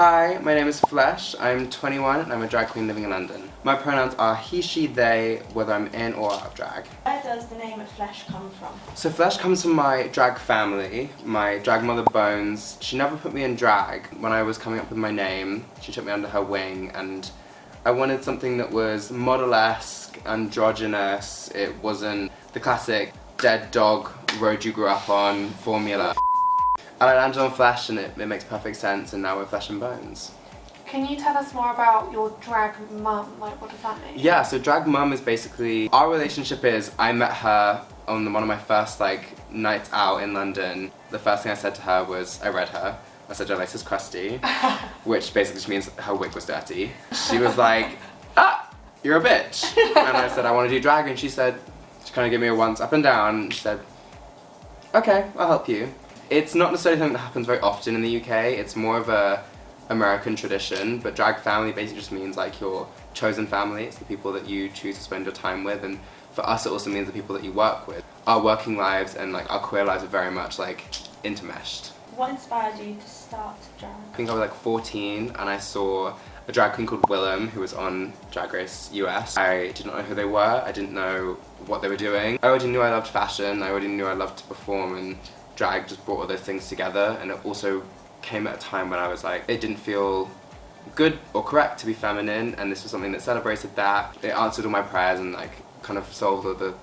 Hi, my name is Flesh. I'm 21 and I'm a drag queen living in London. My pronouns are he, she, they, whether I'm in or out of drag. Where does the name Flesh come from? So Flesh comes from my drag family. My drag mother Bones, she never put me in drag. When I was coming up with my name, she took me under her wing and I wanted something that was model-esque, androgynous. It wasn't the classic dead dog road you grew up on formula. And I landed on Flesh and it makes perfect sense, and now we're Flesh and Bones. Can you tell us more about your drag mum? Like, what does that mean? Yeah, so drag mum is basically, our relationship is, I met her on one of my first nights out in London. The first thing I said to her was, I read her. I said, your lace is crusty, which basically just means her wig was dirty. She was like, you're a bitch. And I said, I want to do drag, and she said, she kind of gave me a once up and down, and she said, okay, I'll help you. It's not necessarily something that happens very often in the UK, it's more of a American tradition, but drag family basically just means like your chosen family. It's the people that you choose to spend your time with, and for us it also means the people that you work with. Our working lives and like our queer lives are very much like intermeshed. What inspired you to start drag? I think I was like 14 and I saw a drag queen called Willem who was on Drag Race US. I did not know who they were, I didn't know what they were doing. I already knew I loved fashion, I already knew I loved to perform, and drag just brought all those things together, and it also came at a time when I was like, it didn't feel good or correct to be feminine, and this was something that celebrated that. It answered all my prayers and like kind of solved all the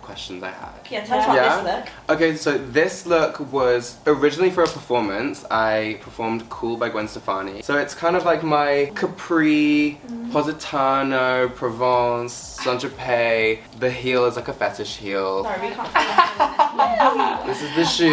questions I had. Yeah, tell us about this look. Okay, so this look was originally for a performance. I performed Cool by Gwen Stefani. So it's kind of like my Capri, Positano, Provence, Saint-Tropez. The heel is like a fetish heel. Sorry, we can't see that. This is the shoe.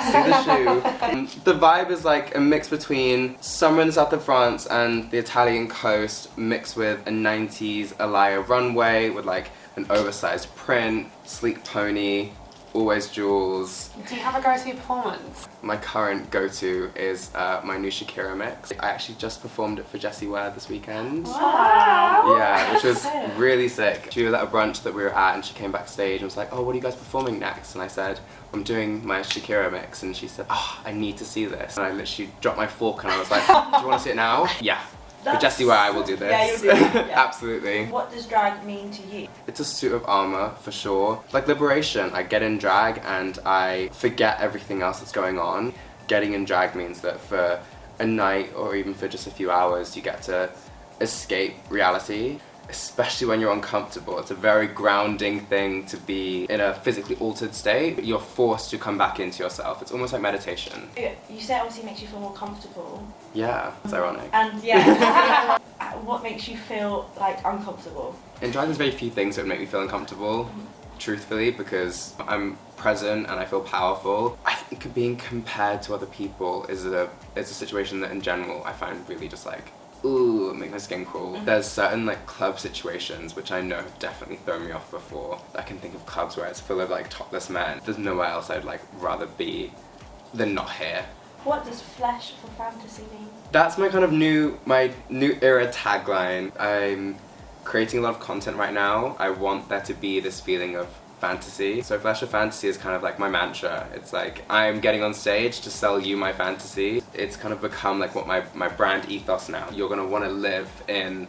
See the shoe. The vibe is like a mix between summer in the south of France and the Italian coast, mixed with a 90s Alaya runway with like an oversized print, sleek pony, always jewels. Do you have a go-to performance? My current go-to is my new Shakira mix. I actually just performed it for Jessie Ware this weekend. Wow! Yeah, which was really sick. She was at a brunch that we were at and she came backstage and was like, oh, what are you guys performing next? And I said, I'm doing my Shakira mix. And she said, oh, I need to see this. And I literally dropped my fork and I was like, do you want to see it now? Yeah. For Jessie Ware, I will do this. Yeah, you'll do it. Yeah. Absolutely. What does drag mean to you? It's a suit of armor, for sure. Like liberation. I get in drag and I forget everything else that's going on. Getting in drag means that for a night or even for just a few hours, you get to escape reality. Especially when you're uncomfortable. It's a very grounding thing to be in a physically altered state. You're forced to come back into yourself. It's almost like meditation. You say it obviously makes you feel more comfortable. Yeah, it's ironic. And yeah, what makes you feel like uncomfortable? In drag there's very few things that would make me feel uncomfortable, truthfully, because I'm present and I feel powerful. I think being compared to other people is a situation that in general I find really just like, ooh, make my skin crawl. There's certain like club situations which I know have definitely thrown me off before. I can think of clubs where it's full of like topless men. There's nowhere else I'd like rather be than not here. What does Flesh for fantasy mean? That's my kind of new era tagline. I'm creating a lot of content right now. I want there to be this feeling of fantasy. So Flesh of Fantasy is kind of like my mantra. It's like, I'm getting on stage to sell you my fantasy. It's kind of become like what my brand ethos now. You're gonna want to live in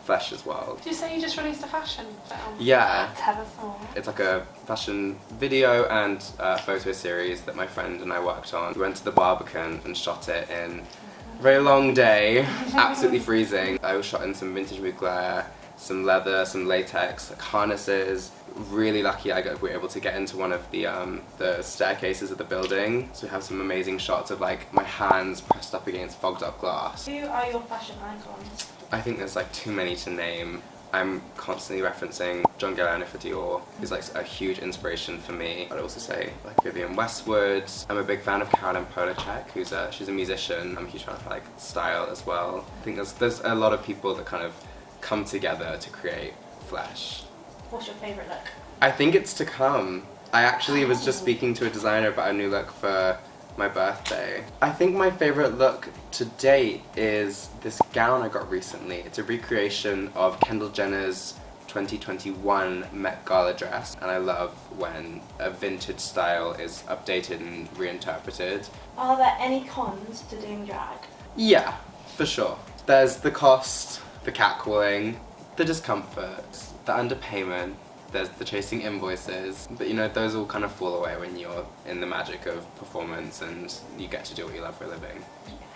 Flesh's world. Did you say you just released a fashion film? Yeah. Tell us more. It's like a fashion video and photo series that my friend and I worked on. We went to the Barbican and shot it in a very long day, absolutely freezing. I was shot in some vintage Mugler, some leather, some latex, like harnesses. Really lucky we were able to get into one of the staircases of the building. So we have some amazing shots of like my hands pressed up against fogged up glass. Who are your fashion icons? I think there's like too many to name. I'm constantly referencing John Galliano for Dior. He's like a huge inspiration for me. I'd also say like Vivienne Westwood. I'm a big fan of Caroline Polachek, she's a musician. I'm a huge fan of like style as well. I think there's a lot of people that kind of come together to create Flesh. What's your favourite look? I think it's to come. I actually was just speaking to a designer about a new look for my birthday. I think my favourite look to date is this gown I got recently. It's a recreation of Kendall Jenner's 2021 Met Gala dress, and I love when a vintage style is updated and reinterpreted. Are there any cons to doing drag? Yeah. For sure. There's the cost, the catcalling, the discomfort, the underpayment, there's the chasing invoices, but you know, those all kind of fall away when you're in the magic of performance and you get to do what you love for a living.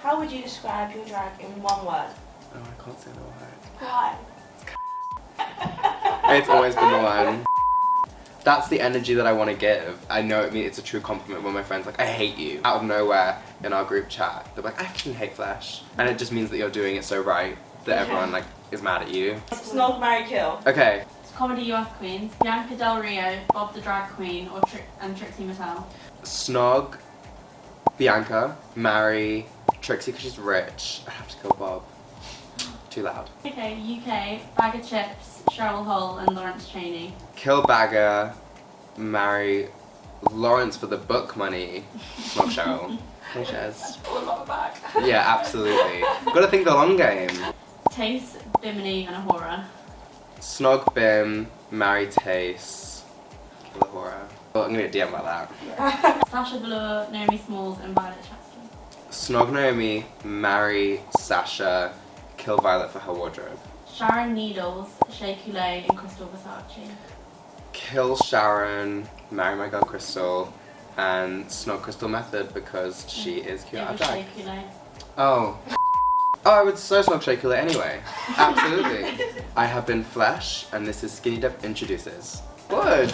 How would you describe your drag in one word? Oh, I can't say the word. Why? It's always been the one. That's the energy that I want to give. I know it's a true compliment when my friends are like, I hate you. Out of nowhere in our group chat, they're like, I fucking hate Flesh. And it just means that you're doing it so right that everyone like is mad at you. Snog, marry, kill. Okay. Comedy US Queens, Bianca Del Rio, Bob the Drag Queen, or Trixie Mattel. Snog, Bianca, marry Trixie because she's rich. I have to kill Bob. Too loud. Okay, UK, Bag of Chips, Cheryl Hole, and Lawrence Chaney. Kill Bagger, marry Lawrence for the book money. Snog Cheryl. Hey, Shez. Yeah, absolutely. Gotta think the long game. Tace, Bimini, and Ahura. Snog Bim, marry Tace, kill Ahura. Oh, I'm gonna get DM about that. Sasha Velour, Naomi Smalls, and Violet Chachki. Snog Naomi, marry Sasha, kill Violet for her wardrobe. Sharon Needles, Shea Coulee, and Crystal Versace. Kill Sharon, marry my girl Crystal, and snog Crystal Method because she is cute out It of was drag. Shea Coulee. Oh. Oh, I would so snog Shea Coulee anyway. Absolutely. I have been Flesh, and this is Skinnydip Introduces. Good.